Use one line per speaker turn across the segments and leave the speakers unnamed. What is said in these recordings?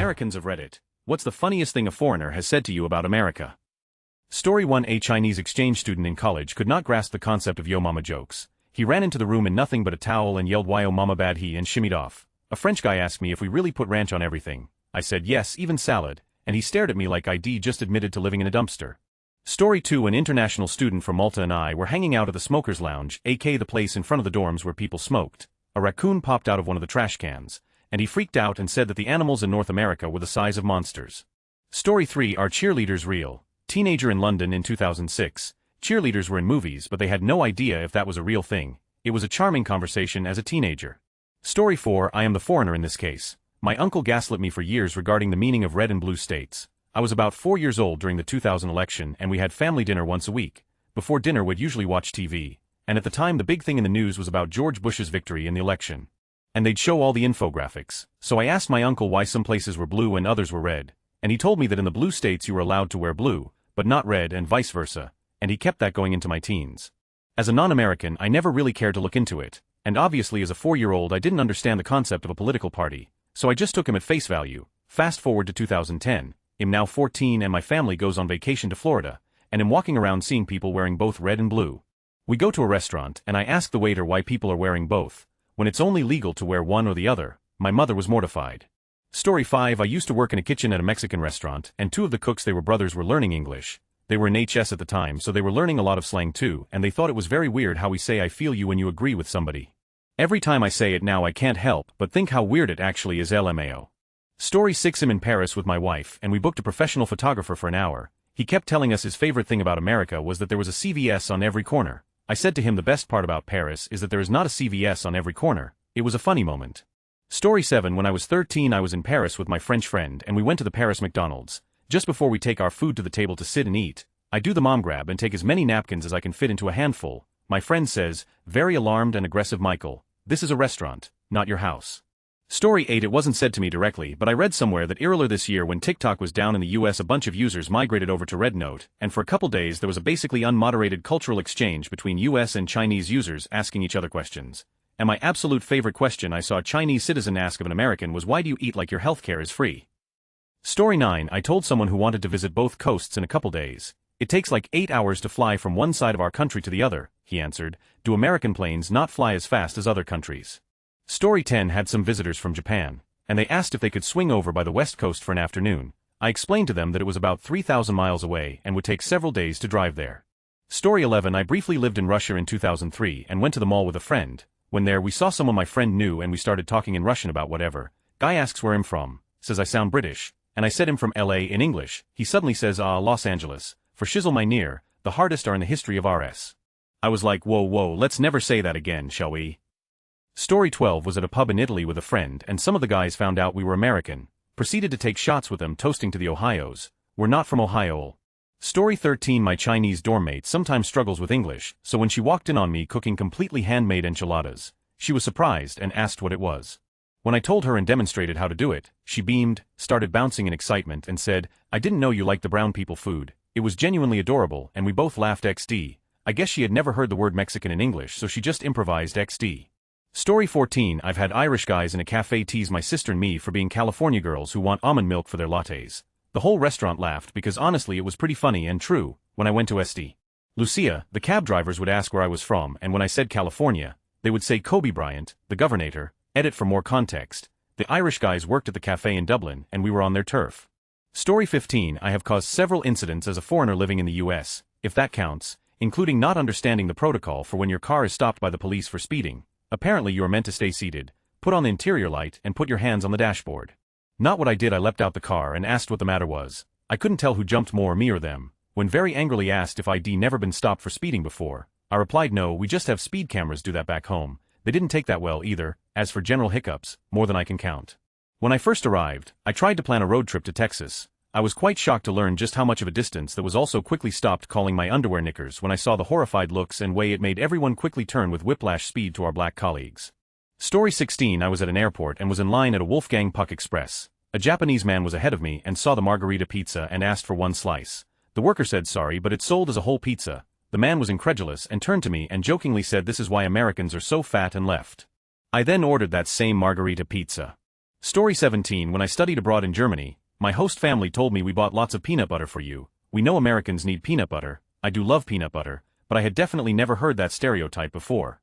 Americans of Reddit, what's the funniest thing a foreigner has said to you about America? Story 1. A Chinese exchange student in college could not grasp the concept of yo mama jokes. He ran into the room in nothing but a towel and yelled why oh mama bad he and shimmied off. A French guy asked me if we really put ranch on everything. I said yes, even salad, and he stared at me like I'd just admitted to living in a dumpster. Story 2. An international student from Malta and I were hanging out at the smokers lounge, aka the place in front of the dorms where people smoked. A raccoon popped out of one of the trash cans, and he freaked out and said that the animals in North America were the size of monsters. Story 3. Are cheerleaders real? Teenager in London in 2006. Cheerleaders were in movies but they had no idea if that was a real thing. It was a charming conversation as a teenager. Story 4. I am the foreigner in this case. My uncle gaslit me for years regarding the meaning of red and blue states. I was about 4 years old during the 2000 election and we had family dinner once a week. Before dinner we'd usually watch TV, and at the time the big thing in the news was about George Bush's victory in the election. And they'd show all the infographics. So I asked my uncle why some places were blue and others were red, and he told me that in the blue states you were allowed to wear blue, but not red and vice versa, and he kept that going into my teens. As a non-American I never really cared to look into it, and obviously as a 4-year-old I didn't understand the concept of a political party, so I just took him at face value. Fast forward to 2010, I'm now 14 and my family goes on vacation to Florida, and I'm walking around seeing people wearing both red and blue. We go to a restaurant and I ask the waiter why people are wearing both, when it's only legal to wear one or the other. My mother was mortified. Story 5. I used to work in a kitchen at a Mexican restaurant, and 2 of the cooks they were brothers were learning English. They were in HS at the time so they were learning a lot of slang too, and they thought it was very weird how we say I feel you when you agree with somebody. Every time I say it now I can't help but think how weird it actually is. LMAO. Story 6. I'm in Paris with my wife and we booked a professional photographer for an hour. He kept telling us his favorite thing about America was that there was a CVS on every corner. I said to him the best part about Paris is that there is not a CVS on every corner. It was a funny moment. Story 7. When I was 13 I was in Paris with my French friend and we went to the Paris McDonald's. Just before we take our food to the table to sit and eat, I do the mom grab and take as many napkins as I can fit into a handful. My friend says, very alarmed and aggressive, Michael, this is a restaurant, not your house. Story 8. It wasn't said to me directly but I read somewhere that earlier this year when TikTok was down in the US a bunch of users migrated over to Red Note, and for a couple days there was a basically unmoderated cultural exchange between US and Chinese users asking each other questions. And my absolute favorite question I saw a Chinese citizen ask of an American was, why do you eat like your healthcare is free? Story 9. I told someone who wanted to visit both coasts in a couple days. It takes like 8 hours to fly from one side of our country to the other, he answered. Do American planes not fly as fast as other countries? Story 10. Had some visitors from Japan, and they asked if they could swing over by the west coast for an afternoon. I explained to them that it was about 3,000 miles away and would take several days to drive there. Story 11. I briefly lived in Russia in 2003 and went to the mall with a friend. When there we saw someone my friend knew and we started talking in Russian about whatever. Guy asks where I'm from, says I sound British, and I said I'm from LA in English. He suddenly says Los Angeles, for shizzle my near, the hardest are in the history of RS. I was like whoa let's never say that again, shall we? Story 12. Was at a pub in Italy with a friend and some of the guys found out we were American, proceeded to take shots with them toasting to the Ohios. We're not from Ohio. Story 13. My Chinese dorm mate sometimes struggles with English, so when she walked in on me cooking completely handmade enchiladas, she was surprised and asked what it was. When I told her and demonstrated how to do it, she beamed, started bouncing in excitement and said, I didn't know you liked the brown people food. It was genuinely adorable and we both laughed XD. I guess she had never heard the word Mexican in English so she just improvised XD. Story 14. I've had Irish guys in a cafe tease my sister and me for being California girls who want almond milk for their lattes. The whole restaurant laughed because honestly it was pretty funny and true. When I went to St. Lucia, the cab drivers would ask where I was from and when I said California, they would say Kobe Bryant, the Governator. Edit for more context. The Irish guys worked at the cafe in Dublin and we were on their turf. Story 15. I have caused several incidents as a foreigner living in the US, if that counts, including not understanding the protocol for when your car is stopped by the police for speeding. Apparently you are meant to stay seated, put on the interior light and put your hands on the dashboard. Not what I did. I leapt out the car and asked what the matter was. I couldn't tell who jumped more, me or them. When very angrily asked if I'd never been stopped for speeding before, I replied no, we just have speed cameras do that back home. They didn't take that well either. As for general hiccups, more than I can count. When I first arrived, I tried to plan a road trip to Texas. I was quite shocked to learn just how much of a distance that was also quickly stopped calling my underwear knickers when I saw the horrified looks and way it made everyone quickly turn with whiplash speed to our black colleagues. Story 16. I was at an airport and was in line at a Wolfgang Puck Express. A Japanese man was ahead of me and saw the margarita pizza and asked for one slice. The worker said sorry but it's sold as a whole pizza. The man was incredulous and turned to me and jokingly said this is why Americans are so fat and left. I then ordered that same margarita pizza. Story 17 When I studied abroad in Germany, my host family told me we bought lots of peanut butter for you. We know Americans need peanut butter. I do love peanut butter, but I had definitely never heard that stereotype before.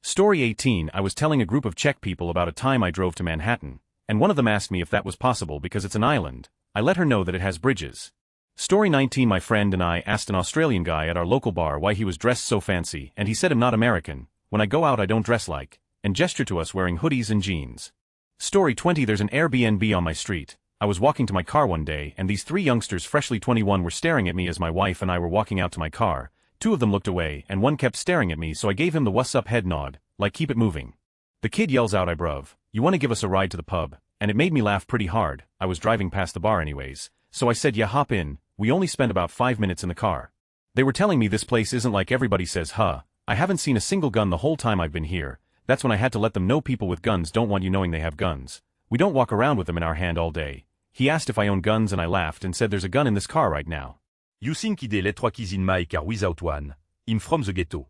Story 18 I was telling a group of Czech people about a time I drove to Manhattan, and one of them asked me if that was possible because it's an island. I let her know that it has bridges. Story 19 My friend and I asked an Australian guy at our local bar why he was dressed so fancy, and he said I'm not American. When I go out I don't dress like, and gestured to us wearing hoodies and jeans. Story 20 There's an Airbnb on my street. I was walking to my car one day and these three youngsters freshly 21 were staring at me as my wife and I were walking out to my car. Two of them looked away and one kept staring at me, so I gave him the what's up head nod, like keep it moving. The kid yells out, "Hey bruv, you wanna give us a ride to the pub?" And it made me laugh pretty hard. I was driving past the bar anyways, so I said yeah, hop in. We only spent about 5 minutes in the car. They were telling me this place isn't like everybody says. I haven't seen a single gun the whole time I've been here. That's when I had to let them know people with guns don't want you knowing they have guns. We don't walk around with them in our hand all day. He asked if I own guns and I laughed and said there's a gun in this car right now.
You think ide les trois cuisine mai car without one. I'm from the ghetto.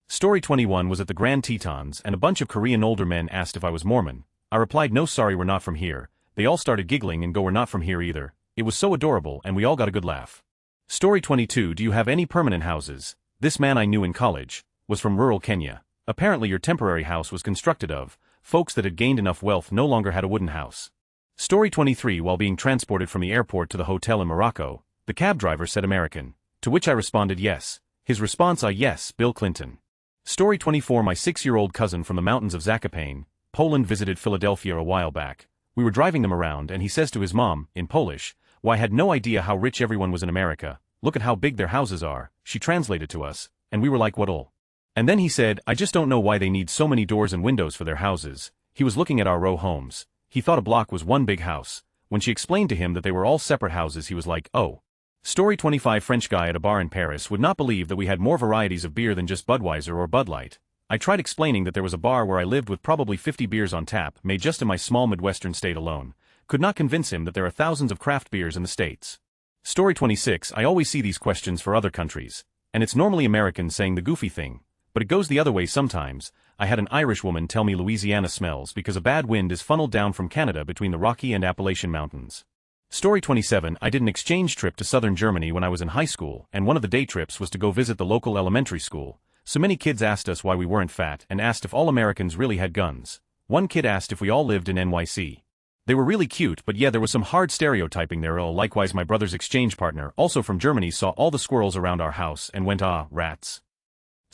Story 21 was at the Grand Tetons and a bunch of Korean older men asked if I was Mormon. I replied no, sorry, we're not from here. They all started giggling and go, we're not from here either. It was so adorable and we all got a good laugh. Story 22 Do you have any permanent houses? This man I knew in college was from rural Kenya. Apparently your temporary house was constructed of folks that had gained enough wealth no longer had a wooden house. Story 23 While being transported from the airport to the hotel in Morocco, the cab driver said American, to which I responded yes. His response yes, Bill Clinton. Story 24 My 6-year-old cousin from the mountains of Zakopane, Poland visited Philadelphia a while back. We were driving them around and he says to his mom, in Polish, "Well, I had no idea how rich everyone was in America. Look at how big their houses are." She translated to us, and we were like, what'll? And then he said, I just don't know why they need so many doors and windows for their houses. He was looking at our row homes. He thought a block was one big house. When she explained to him that they were all separate houses, he was like, oh. Story 25 French guy at a bar in Paris would not believe that we had more varieties of beer than just Budweiser or Bud Light. I tried explaining that there was a bar where I lived with probably 50 beers on tap, made just in my small Midwestern state alone. Could not convince him that there are thousands of craft beers in the States. Story 26 I always see these questions for other countries, and it's normally Americans saying the goofy thing, but it goes the other way sometimes. I had an Irish woman tell me Louisiana smells because a bad wind is funneled down from Canada between the Rocky and Appalachian Mountains. Story 27 I did an exchange trip to southern Germany when I was in high school, and one of the day trips was to go visit the local elementary school. So many kids asked us why we weren't fat and asked if all Americans really had guns. One kid asked if we all lived in NYC. They were really cute, but yeah, there was some hard stereotyping there. Likewise, my brother's exchange partner, also from Germany, saw all the squirrels around our house and went, ah, rats.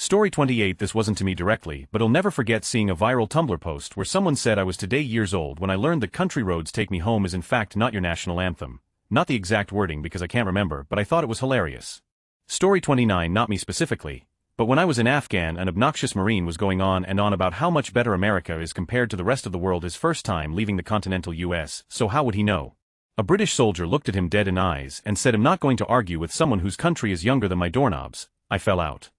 Story 28 This wasn't to me directly, but I'll never forget seeing a viral Tumblr post where someone said I was today years old when I learned that Country Roads Take Me Home is in fact not your national anthem. Not the exact wording because I can't remember, but I thought it was hilarious. Story 29 Not me specifically, but when I was in Afghan, an obnoxious Marine was going on and on about how much better America is compared to the rest of the world his first time leaving the continental US, so how would he know? A British soldier looked at him dead in eyes and said I'm not going to argue with someone whose country is younger than my doorknobs. I fell out.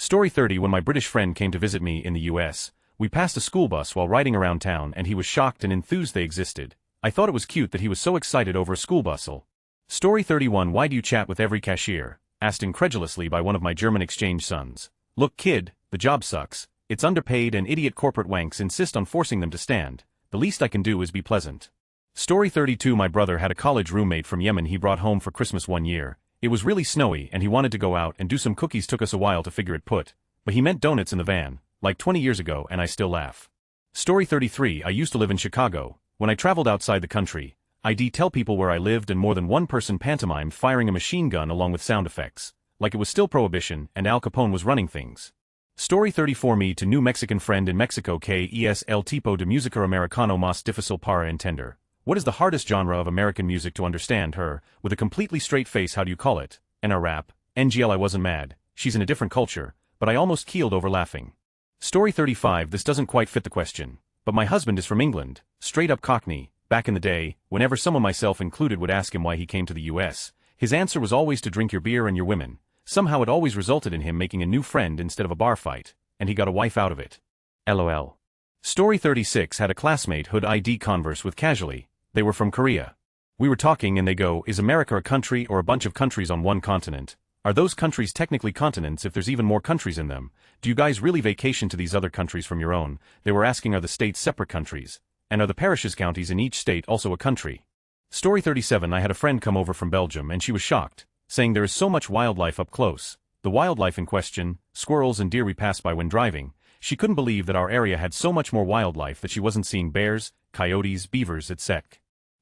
Story 30 When my British friend came to visit me in the US, we passed a school bus while riding around town and he was shocked and enthused they existed. I thought it was cute that he was so excited over a school bustle. Story 31 Why do you chat with every cashier? Asked incredulously by one of my German exchange sons. Look kid, the job sucks, it's underpaid and idiot corporate wanks insist on forcing them to stand. The least I can do is be pleasant. Story 32 My brother had a college roommate from Yemen he brought home for Christmas one year. It was really snowy and he wanted to go out and do some cookies. Took us a while to figure it put, but he meant donuts in the van, like 20 years ago, and I still laugh. Story 33 I used to live in Chicago. When I traveled outside the country, I'd tell people where I lived and more than one person pantomimed firing a machine gun along with sound effects, like it was still Prohibition and Al Capone was running things. Story 34 Me to new Mexican friend in Mexico que es el tipo de música americano más difícil para entender. What is the hardest genre of American music to understand? Her, with a completely straight face, how do you call it? And a rap. NGL I wasn't mad, she's in a different culture, but I almost keeled over laughing. Story 35 This doesn't quite fit the question, but my husband is from England, straight up Cockney. Back in the day, whenever someone myself included would ask him why he came to the US, his answer was always to drink your beer and your women. Somehow it always resulted in him making a new friend instead of a bar fight, and he got a wife out of it. LOL. Story 36 Had a classmate who'd ID converse with casually. They were from Korea. We were talking and they go, is America a country or a bunch of countries on one continent? Are those countries technically continents if there's even more countries in them? Do you guys really vacation to these other countries from your own? They were asking are the states separate countries? And are the parishes counties in each state also a country? Story 37 I had a friend come over from Belgium and she was shocked, saying there is so much wildlife up close. The wildlife in question, squirrels and deer we passed by when driving, she couldn't believe that our area had so much more wildlife that she wasn't seeing bears, coyotes, beavers, etc.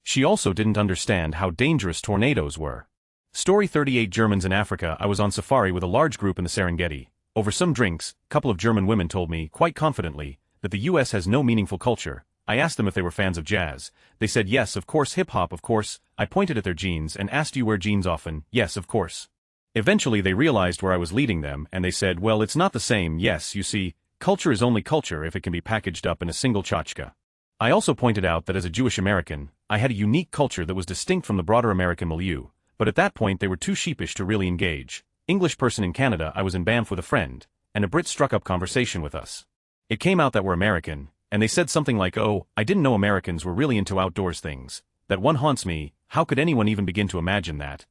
She also didn't understand how dangerous tornadoes were. Story 38 Germans in Africa I was on safari with a large group in the Serengeti. Over some drinks, a couple of German women told me, quite confidently, that the US has no meaningful culture. I asked them if they were fans of jazz. They said yes, of course, hip-hop, of course. I pointed at their jeans and asked, you wear jeans often? Yes, of course. Eventually they realized where I was leading them and they said, well, it's not the same. Yes, you see, culture is only culture if it can be packaged up in a single tchotchke. I also pointed out that as a Jewish American, I had a unique culture that was distinct from the broader American milieu, but at that point they were too sheepish to really engage. English person in Canada I was in Banff with a friend, and a Brit struck up conversation with us. It came out that we're American, and they said something like, oh, I didn't know Americans were really into outdoors things. That one haunts me, how could anyone even begin to imagine that?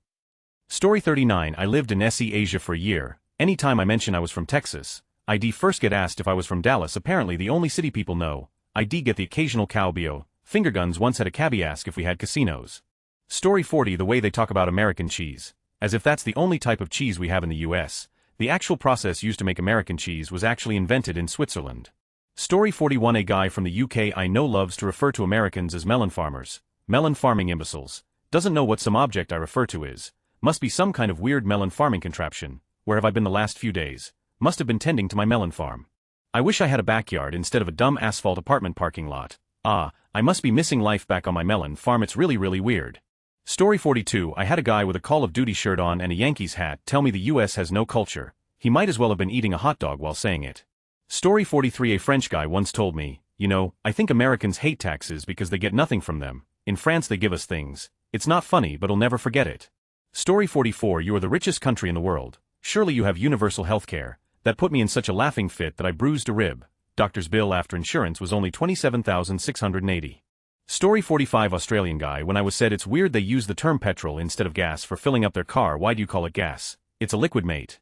Story 39 I lived in SE Asia for a year. Anytime I mention I was from Texas, I'd first get asked if I was from Dallas, apparently the only city people know. I'd get the occasional cowbio. Finger guns once had a cabbie ask if we had casinos. Story 40 the way they talk about American cheese. As if that's the only type of cheese we have in the US. The actual process used to make American cheese was actually invented in Switzerland. Story 41 a guy from the UK I know loves to refer to Americans as melon farmers. Melon farming imbeciles. Doesn't know what some object I refer to is. Must be some kind of weird melon farming contraption. Where have I been the last few days? Must have been tending to my melon farm. I wish I had a backyard instead of a dumb asphalt apartment parking lot. Ah, I must be missing life back on my melon farm, it's really weird. Story 42 I had a guy with a Call of Duty shirt on and a Yankees hat tell me the US has no culture. He might as well have been eating a hot dog while saying it. Story 43 a French guy once told me, you know, I think Americans hate taxes because they get nothing from them. In France they give us things. It's not funny but I'll never forget it. Story 44 you are the richest country in the world. Surely you have universal healthcare. That put me in such a laughing fit that I bruised a rib. Doctor's bill after insurance was only $27,680. Story 45 Australian guy when I was said it's weird they use the term petrol instead of gas for filling up their car, why do you call it gas? It's a liquid, mate.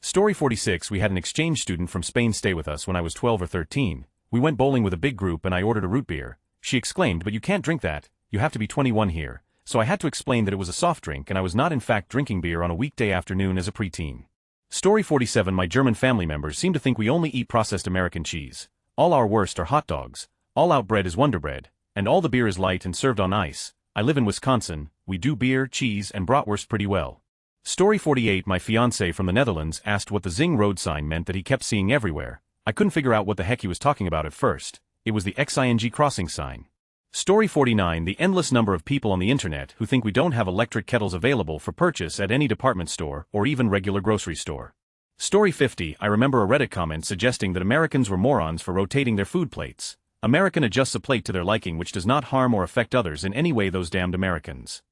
Story 46 we had an exchange student from Spain stay with us when I was 12 or 13. We went bowling with a big group and I ordered a root beer. She exclaimed, but you can't drink that, you have to be 21 here. So I had to explain that it was a soft drink and I was not in fact drinking beer on a weekday afternoon as a preteen. Story 47 my German family members seem to think we only eat processed American cheese. All our worst are hot dogs. All out bread is Wonder Bread. And all the beer is light and served on ice. I live in Wisconsin, we do beer, cheese and bratwurst pretty well. Story 48 my fiancé from the Netherlands asked what the Zing road sign meant that he kept seeing everywhere. I couldn't figure out what the heck he was talking about at first. It was the XING crossing sign. Story 49 the endless number of people on the internet who think we don't have electric kettles available for purchase at any department store or even regular grocery store. Story 50 I remember a Reddit comment suggesting that Americans were morons for rotating their food plates. American adjusts a plate to their liking which does not harm or affect others in any way, those damned Americans.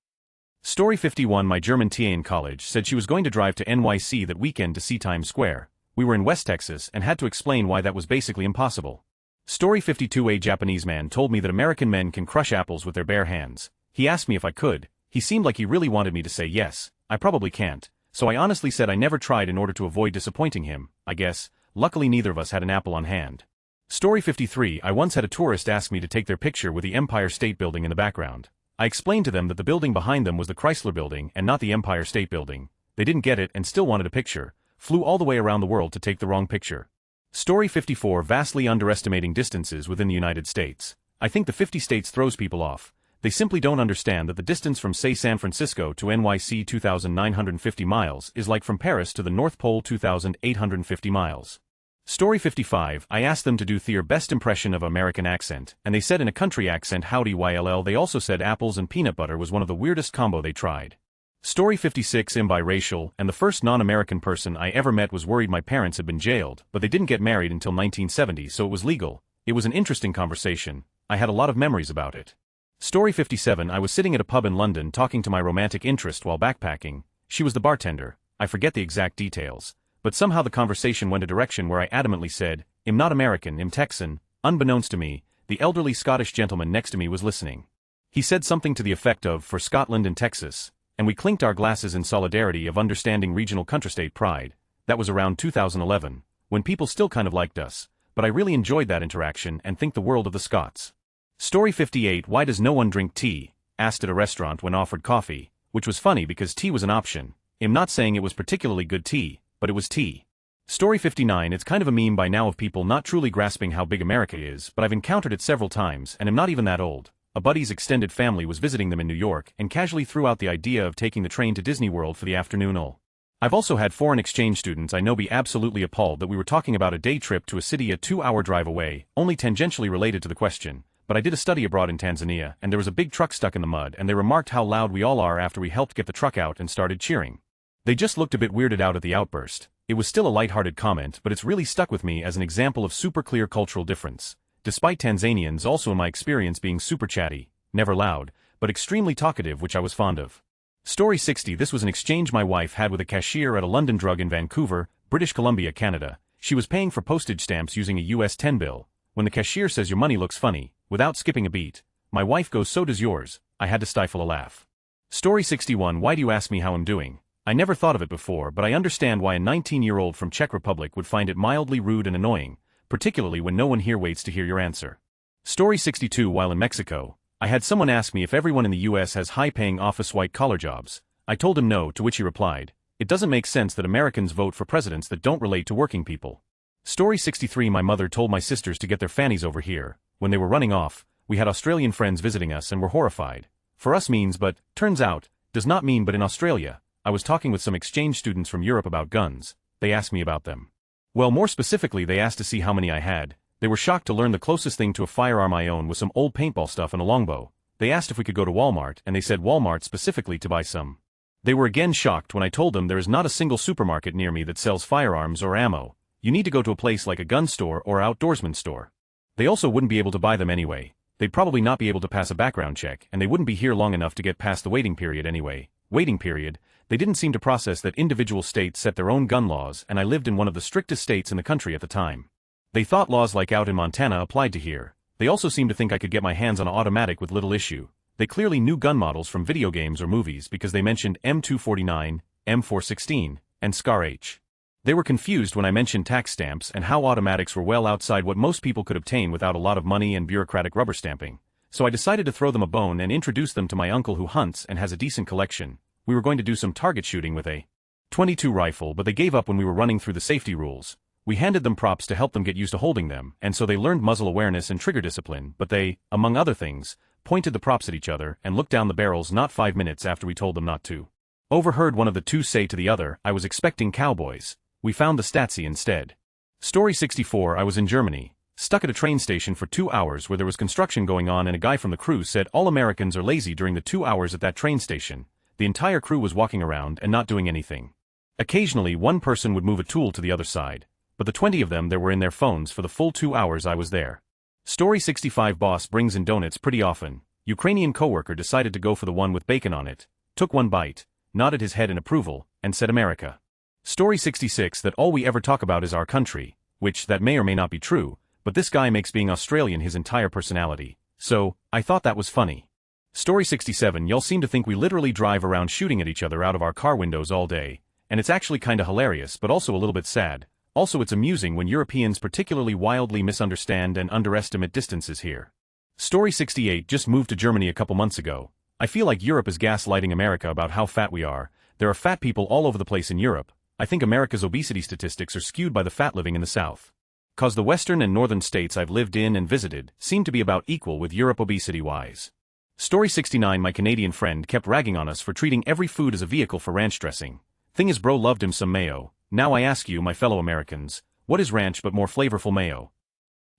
Story 51 my German TA in college said she was going to drive to NYC that weekend to see Times Square. We were in West Texas and had to explain why that was basically impossible. Story 52 a Japanese man told me that American men can crush apples with their bare hands. He asked me if I could. He seemed like he really wanted me to say yes. I probably can't. So I honestly said I never tried in order to avoid disappointing him, I guess. Luckily neither of us had an apple on hand. Story 53 I once had a tourist ask me to take their picture with the Empire State Building in the background. I explained to them that the building behind them was the Chrysler Building and not the Empire State Building. They didn't get it and still wanted a picture. Flew all the way around the world to take the wrong picture. Story 54 vastly underestimating distances within the United States. I think the 50 states throws people off. They simply don't understand that the distance from say San Francisco to NYC 2,950 miles is like from Paris to the North Pole 2,850 miles. Story 55 I asked them to do their best impression of American accent, and they said in a country accent howdy YLL. They also said apples and peanut butter was one of the weirdest combo they tried. Story 56 I'm biracial, and the first non-American person I ever met was worried my parents had been jailed, but they didn't get married until 1970 so it was legal. It was an interesting conversation. I had a lot of memories about it. Story 57 I was sitting at a pub in London talking to my romantic interest while backpacking. She was the bartender. I forget the exact details. But somehow the conversation went a direction where I adamantly said, I'm not American, I'm Texan. Unbeknownst to me, the elderly Scottish gentleman next to me was listening. He said something to the effect of, for Scotland and Texas, and we clinked our glasses in solidarity of understanding regional countrystate pride. That was around 2011, when people still kind of liked us, but I really enjoyed that interaction and think the world of the Scots. Story 58 Why does no one drink tea? Asked at a restaurant when offered coffee, which was funny because tea was an option. I'm not saying it was particularly good tea, but it was tea. Story 59 It's kind of a meme by now of people not truly grasping how big America is, but I've encountered it several times and am not even that old. A buddy's extended family was visiting them in New York and casually threw out the idea of taking the train to Disney World for the afternoon. I've also had foreign exchange students I know be absolutely appalled that we were talking about a day trip to a city a 2-hour drive away, only tangentially related to the question. But I did a study abroad in Tanzania, and there was a big truck stuck in the mud, and they remarked how loud we all are after we helped get the truck out and started cheering. They just looked a bit weirded out at the outburst. It was still a lighthearted comment, but it's really stuck with me as an example of super clear cultural difference. Despite Tanzanians also in my experience being super chatty, never loud, but extremely talkative, which I was fond of. Story 60 This was an exchange my wife had with a cashier at a London drug in Vancouver, British Columbia, Canada. She was paying for postage stamps using a US 10 bill. When the cashier says your money looks funny, without skipping a beat, my wife goes so does yours. I had to stifle a laugh. Story 61 Why do you ask me how I'm doing? I never thought of it before, but I understand why a 19-year-old from Czech Republic would find it mildly rude and annoying, particularly when no one here waits to hear your answer. Story 62 While in Mexico, I had someone ask me if everyone in the US has high-paying office white-collar jobs. I told him no, to which he replied, it doesn't make sense that Americans vote for presidents that don't relate to working people. Story 63 My mother told my sisters to get their fannies over here. When they were running off, we had Australian friends visiting us and were horrified. For us means but, turns out, does not mean but in Australia. I was talking with some exchange students from Europe about guns. They asked me about them. Well, more specifically, they asked to see how many I had. They were shocked to learn the closest thing to a firearm I own was some old paintball stuff and a longbow. They asked if we could go to Walmart, and they said Walmart specifically to buy some. They were again shocked when I told them there is not a single supermarket near me that sells firearms or ammo. You need to go to a place like a gun store or outdoorsman store. They also wouldn't be able to buy them anyway. They'd probably not be able to pass a background check, and they wouldn't be here long enough to get past the waiting period anyway. Waiting period? They didn't seem to process that individual states set their own gun laws, and I lived in one of the strictest states in the country at the time. They thought laws like out in Montana applied to here. They also seemed to think I could get my hands on an automatic with little issue. They clearly knew gun models from video games or movies because they mentioned M249, M416, and SCAR-H. They were confused when I mentioned tax stamps and how automatics were well outside what most people could obtain without a lot of money and bureaucratic rubber stamping. So I decided to throw them a bone and introduce them to my uncle who hunts and has a decent collection. We were going to do some target shooting with a .22 rifle, but they gave up when we were running through the safety rules. We handed them props to help them get used to holding them, and so they learned muzzle awareness and trigger discipline, but they, among other things, pointed the props at each other and looked down the barrels not 5 minutes after we told them not to. Overheard one of the two say to the other, I was expecting cowboys. We found the Stasi instead. Story 64 I was in Germany, stuck at a train station for 2 hours where there was construction going on, and a guy from the crew said all Americans are lazy during the 2 hours at that train station. The entire crew was walking around and not doing anything. Occasionally one person would move a tool to the other side, but the 20 of them there were in their phones for the full 2 hours I was there. Story 65 Boss brings in donuts pretty often. Ukrainian coworker decided to go for the one with bacon on it, took one bite, nodded his head in approval, and said America. Story 66 That all we ever talk about is our country, which that may or may not be true, but this guy makes being Australian his entire personality. So, I thought that was funny. Story 67 Y'all seem to think we literally drive around shooting at each other out of our car windows all day, and it's actually kinda hilarious but also a little bit sad. Also it's amusing when Europeans particularly wildly misunderstand and underestimate distances here. Story 68 Just moved to Germany a couple months ago. I feel like Europe is gaslighting America about how fat we are. There are fat people all over the place in Europe. I think America's obesity statistics are skewed by the fat living in the South. 'Cause the western and northern states I've lived in and visited seem to be about equal with Europe obesity-wise. Story 69 My Canadian friend kept ragging on us for treating every food as a vehicle for ranch dressing. Thing is, bro loved him some mayo. Now I ask you, my fellow Americans, what is ranch but more flavorful mayo?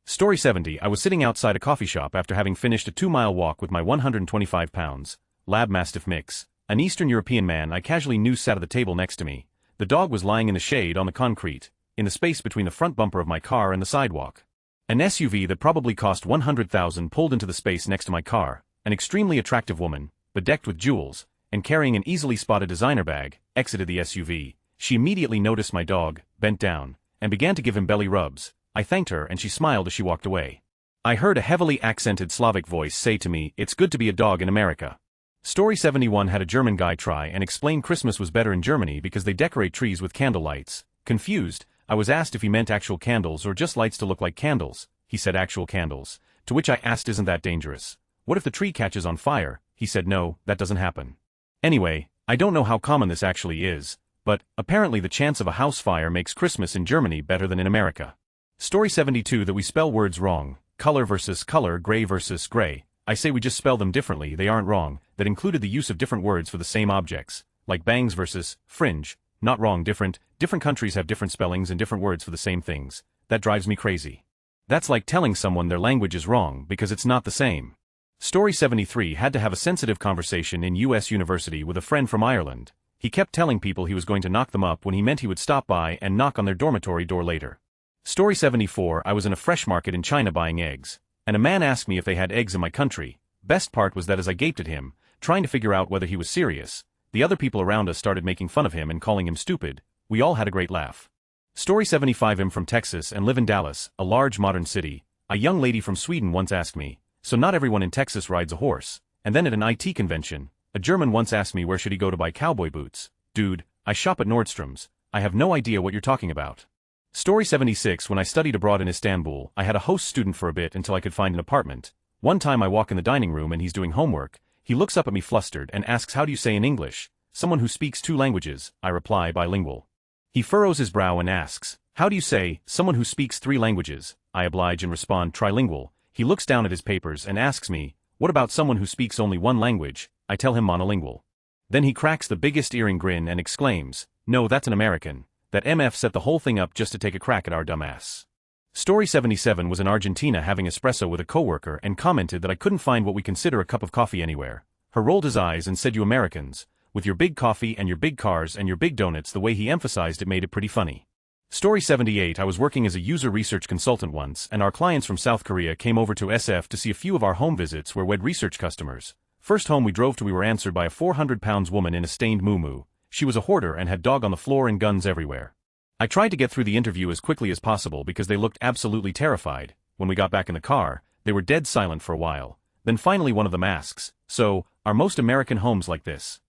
Story 70 I was sitting outside a coffee shop after having finished a 2-mile walk with my 125 pounds Lab Mastiff mix. An Eastern European man I casually knew sat at the table next to me. The dog was lying in the shade on the concrete, in the space between the front bumper of my car and the sidewalk. An SUV that probably cost $100,000 pulled into the space next to my car. An extremely attractive woman, bedecked with jewels, and carrying an easily spotted designer bag, exited the SUV. She immediately noticed my dog, bent down, and began to give him belly rubs. I thanked her and she smiled as she walked away. I heard a heavily accented Slavic voice say to me, "It's good to be a dog in America." Story 71 had a German guy try and explain Christmas was better in Germany because they decorate trees with candle lights. Confused, I was asked if he meant actual candles or just lights to look like candles. He said actual candles, To which I asked, isn't that dangerous? What if the tree catches on fire? He said no, that doesn't happen. Anyway, I don't know how common this actually is, but apparently the chance of a house fire makes Christmas in Germany better than in America. Story 72 that we spell words wrong, color versus color, gray versus gray. I say we just spell them differently, they aren't wrong, that included the use of different words for the same objects, like bangs versus fringe, not wrong, different countries have different spellings and different words for the same things. That drives me crazy. That's like telling someone their language is wrong because it's not the same. Story 73 had to have a sensitive conversation in US University with a friend from Ireland. He kept telling people he was going to knock them up when he meant he would stop by and knock on their dormitory door later. Story 74 I was in a fresh market in China buying eggs, and a man asked me if they had eggs in my country. Best part was that as I gaped at him, trying to figure out whether he was serious, the other people around us started making fun of him and calling him stupid. We all had a great laugh. Story 75 I'm from Texas and live in Dallas, a large modern city. A young lady from Sweden once asked me, so not everyone in Texas rides a horse. And then at an IT convention, a German once asked me where should he go to buy cowboy boots. Dude, I shop at Nordstrom's. I have no idea what you're talking about. Story 76 When I studied abroad in Istanbul, I had a host student for a bit until I could find an apartment. One time I walk in the dining room and he's doing homework. He looks up at me flustered and asks, how do you say in English? Someone who speaks 2 languages, I reply, bilingual. He furrows his brow and asks, how do you say, someone who speaks 3 languages? I oblige and respond, trilingual. He looks down at his papers and asks me, what about someone who speaks only 1 language? I tell him monolingual. Then he cracks the biggest earring grin and exclaims, no, that's an American. That MF set the whole thing up just to take a crack at our dumbass. Story 77 was in Argentina having espresso with a coworker and commented that I couldn't find what we consider a cup of coffee anywhere. Her rolled his eyes and said, you Americans, with your big coffee and your big cars and your big donuts. The way he emphasized it made it pretty funny. Story 78 I was working as a user research consultant once and our clients from South Korea came over to SF to see a few of our home visits were wed research customers. First home we drove to we were answered by a 400-pound woman in a stained muumuu. She was a hoarder and had dog on the floor and guns everywhere. I tried to get through the interview as quickly as possible because they looked absolutely terrified. When we got back in the car, they were dead silent for a while. Then finally one of them asks, so, are most American homes like this?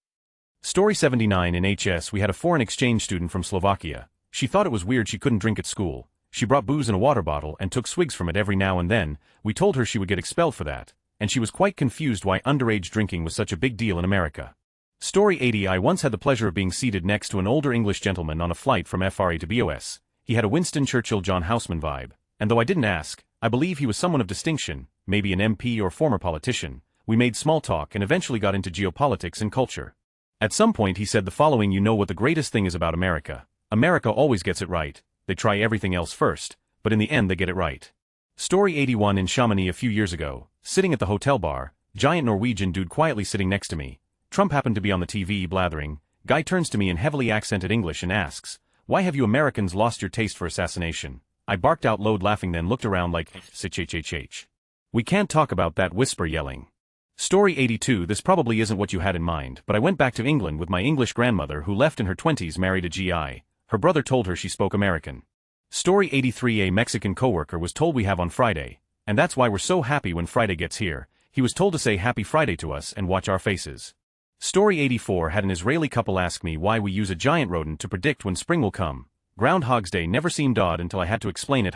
Story 79 in HS we had a foreign exchange student from Slovakia. She thought it was weird she couldn't drink at school. She brought booze in a water bottle and took swigs from it every now and then. We told her she would get expelled for that, and she was quite confused why underage drinking was such a big deal in America. Story 80 I once had the pleasure of being seated next to an older English gentleman on a flight from FRA to BOS. He had a Winston Churchill John Houseman vibe, and though I didn't ask, I believe he was someone of distinction, maybe an MP or former politician. We made small talk and eventually got into geopolitics and culture. At some point he said the following, you know what the greatest thing is about America? America always gets it right. They try everything else first, but in the end they get it right. Story 81 in Chamonix a few years ago, sitting at the hotel bar, giant Norwegian dude quietly sitting next to me. Trump happened to be on the TV blathering. Guy turns to me in heavily accented English and asks, why have you Americans lost your taste for assassination? I barked out loud laughing then looked around like, h. We can't talk about that, whisper yelling. Story 82 This probably isn't what you had in mind, but I went back to England with my English grandmother who left in her 20s married a GI. Her brother told her she spoke American. Story 83 A Mexican coworker was told we have on Friday, and that's why we're so happy when Friday gets here. He was told to say Happy Friday to us and watch our faces. Story 84 had an Israeli couple ask me why we use a giant rodent to predict when spring will come. Groundhog's Day never seemed odd until I had to explain it,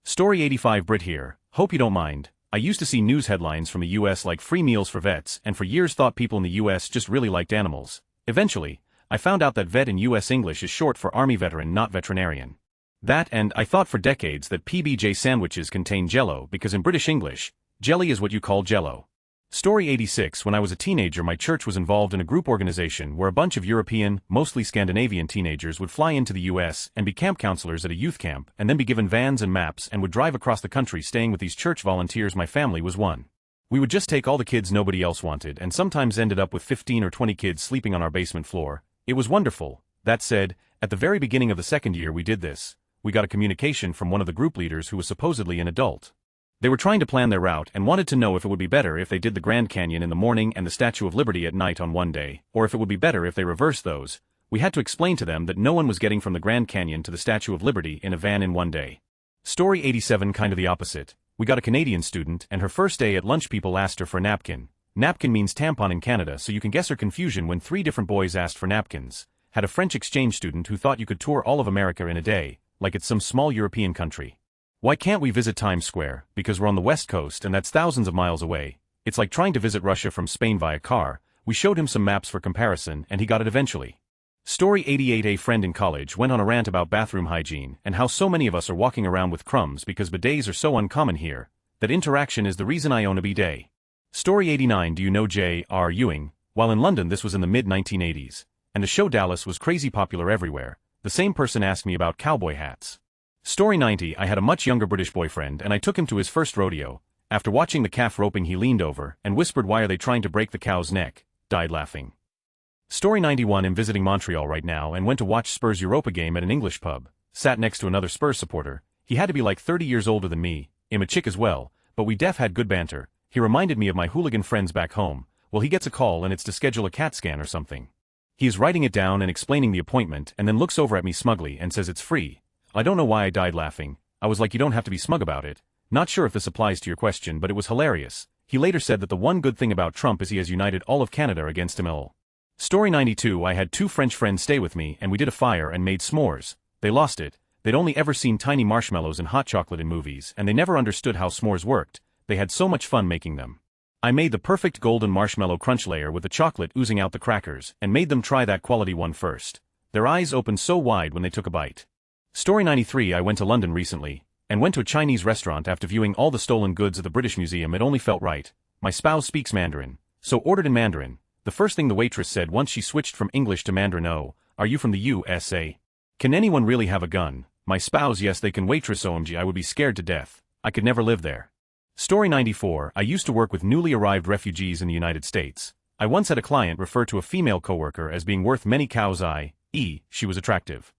Story 85 Brit here, hope you don't mind. I used to see news headlines from the US like free meals for vets and for years thought people in the US just really liked animals. Eventually, I found out that vet in US English is short for Army veteran, not veterinarian. That and I thought for decades that PBJ sandwiches contain jello because in British English, jelly is what you call jello. Story 86 When I was a teenager my church was involved in a group organization where a bunch of European, mostly Scandinavian teenagers would fly into the US and be camp counselors at a youth camp and then be given vans and maps and would drive across the country staying with these church volunteers. My family was one. We would just take all the kids nobody else wanted and sometimes ended up with 15 or 20 kids sleeping on our basement floor. It was wonderful. That said, at the very beginning of the second year we did this, we got a communication from one of the group leaders who was supposedly an adult. They were trying to plan their route and wanted to know if it would be better if they did the Grand Canyon in the morning and the Statue of Liberty at night on one day, or if it would be better if they reversed those. We had to explain to them that no one was getting from the Grand Canyon to the Statue of Liberty in a van in one day. Story 87 Kind of the opposite. We got a Canadian student and her first day at lunch people asked her for a napkin. Napkin means tampon in Canada, so you can guess her confusion when 3 different boys asked for napkins. Had a French exchange student who thought you could tour all of America in a day, like it's some small European country. Why can't we visit Times Square? Because we're on the West Coast and that's thousands of miles away. It's like trying to visit Russia from Spain via car. We showed him some maps for comparison and he got it eventually. Story 88. A friend in college went on a rant about bathroom hygiene and how so many of us are walking around with crumbs because bidets are so uncommon here, that interaction is the reason I own a bidet. Story 89. Do you know J.R. Ewing? While in London, this was in the mid-1980s, and the show Dallas was crazy popular everywhere, the same person asked me about cowboy hats. Story 90. I had a much younger British boyfriend and I took him to his first rodeo. After watching the calf roping, he leaned over and whispered, "Why are they trying to break the cow's neck?" Died laughing. Story 91. I'm visiting Montreal right now and went to watch Spurs Europa game at an English pub. Sat next to another Spurs supporter. He had to be like 30 years older than me. I'm a chick as well, but we def had good banter. He reminded me of my hooligan friends back home. Well, he gets a call and it's to schedule a CAT scan or something. He is writing it down and explaining the appointment and then looks over at me smugly and says it's free. I don't know why I died laughing. I was like, you don't have to be smug about it. Not sure if this applies to your question, but it was hilarious. He later said that the one good thing about Trump is he has united all of Canada against him all. Story 92. I had two French friends stay with me and we did a fire and made s'mores. They lost it. They'd only ever seen tiny marshmallows and hot chocolate in movies and they never understood how s'mores worked. They had so much fun making them. I made the perfect golden marshmallow crunch layer with the chocolate oozing out the crackers and made them try that quality one first. Their eyes opened so wide when they took a bite. Story 93. I went to London recently and went to a Chinese restaurant after viewing all the stolen goods at the British Museum. It only felt right. My spouse speaks Mandarin, so ordered in Mandarin. The first thing the waitress said once she switched from English to Mandarin, "Oh, are you from the USA? Can anyone really have a gun?" My spouse, "Yes they can." Waitress, "OMG, I would be scared to death. I could never live there." Story 94. I used to work with newly arrived refugees in the United States. I once had a client refer to a female coworker as being worth many cows, i.e., she was attractive.